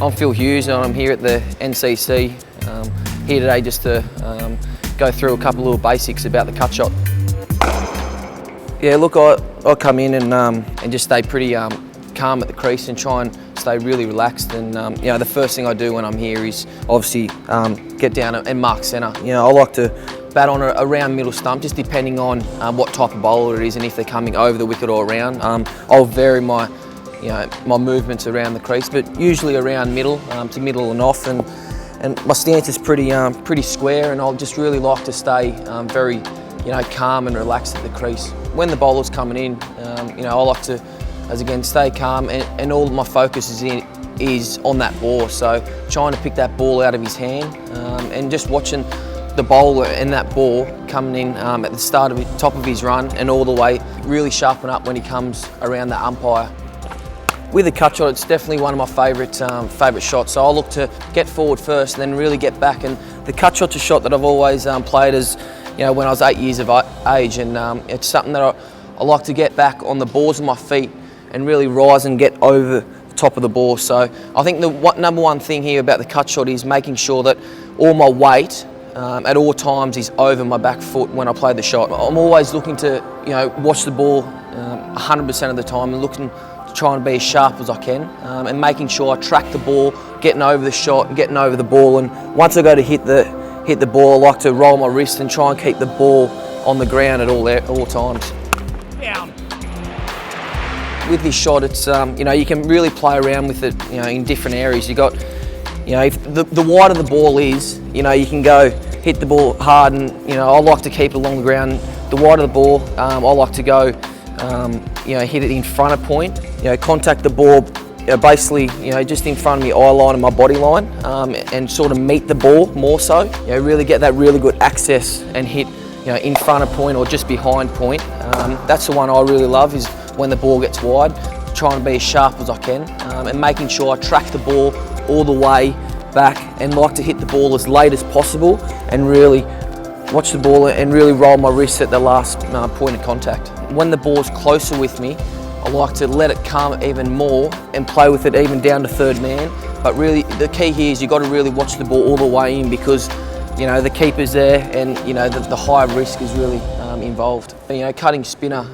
I'm Phil Hughes and I'm here at the NCC, here today just to go through a couple of little basics about the cut shot. Yeah, look, I come in and just stay pretty calm at the crease and try and stay really relaxed. And you know, the first thing I do when I'm here is obviously get down and mark centre. You know, I like to bat on a round middle stump, just depending on what type of bowler it is and if they're coming over the wicket or around. I'll vary my movements around the crease, but usually around middle to middle and off. And my stance is pretty square, and I'll just really like to stay very calm and relaxed at the crease. When the bowler's coming in, I like to, again, stay calm, and all my focus is on that ball. So trying to pick that ball out of his hand, and just watching the bowler and that ball coming in at the start of top of his run and all the way, really sharpen up when he comes around the umpire. With the cut shot, it's definitely one of my favourite shots. So I'll look to get forward first and then really get back. And the cut shot's a shot that I've always played as, when I was 8 years of age, and it's something that I like to get back on the balls of my feet and really rise and get over the top of the ball. So I think the number one thing here about the cut shot is making sure that all my weight at all times is over my back foot when I play the shot. I'm always looking to watch the ball 100% of the time and looking to try and be as sharp as I can, and making sure I track the ball, getting over the shot and getting over the ball. And once I go to hit the ball, I like to roll my wrist and try and keep the ball on the ground at all times. Down. With this shot, it's you can really play around with it in different areas. You got if the wider the ball is, you can go hit the ball hard, and I like to keep it along the ground. The wider the ball, I like to go hit it in front of point. Contact the ball basically just in front of my eye line and my body line, and sort of meet the ball more so. Really get that really good access and hit in front of point or just behind point. That's the one I really love, is when the ball gets wide, trying to be as sharp as I can, and making sure I track the ball all the way back and like to hit the ball as late as possible and really watch the ball and really roll my wrist at the last point of contact. When the ball's closer with me, I like to let it come even more and play with it even down to third man. But really, the key here is you've got to really watch the ball all the way in, because the keeper's there, and the high risk is really involved. Cutting spinner,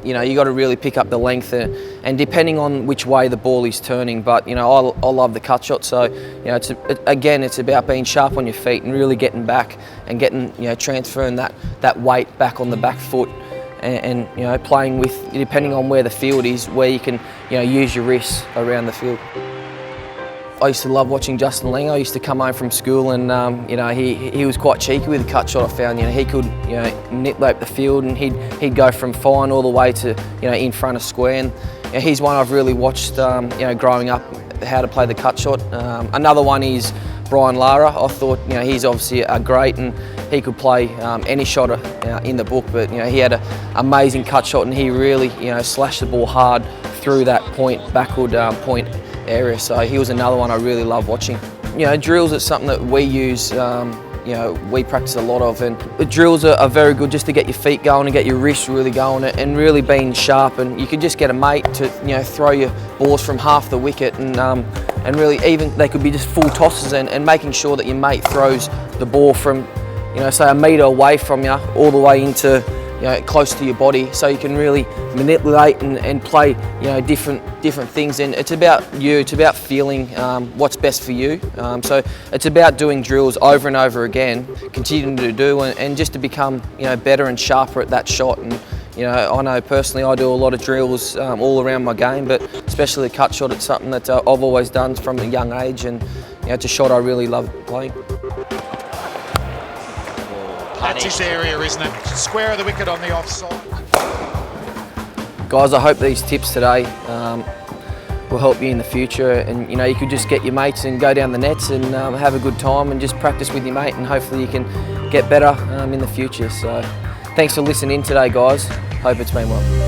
you got to really pick up the length, and depending on which way the ball is turning. But I love the cut shot. So it's about being sharp on your feet and really getting back and getting transferring that weight back on the back foot, and playing with, depending on where the field is, where you can use your wrists around the field. I used to love watching Justin Langer. I used to come home from school, and he was quite cheeky with the cut shot. I found he could manipulate the field, and he'd go from fine all the way to in front of square. And he's one I've really watched growing up, how to play the cut shot. Another one is Brian Lara. I thought he's obviously a great, and he could play any shot in the book, but he had an amazing cut shot, and he really slashed the ball hard through that backward point area. So he was another one I really love watching. Drills is something that we use, we practice a lot of, and the drills are very good just to get your feet going and get your wrists really going and really being sharp. And you can just get a mate to throw your balls from half the wicket, and really even they could be just full tosses, and making sure that your mate throws the ball from say a metre away from you all the way into close to your body, so you can really manipulate and play different things. And it's about you, it's about feeling what's best for you. So it's about doing drills over and over again, continuing to do, and just to become better and sharper at that shot. And I know personally I do a lot of drills all around my game, but especially the cut shot, it's something that I've always done from a young age, and it's a shot I really love playing. That's his area, isn't it? Square of the wicket on the offside. Guys, I hope these tips today will help you in the future, and you could just get your mates and go down the nets and have a good time and just practice with your mate, and hopefully you can get better in the future. So thanks for listening in today, guys. Hope it's been well.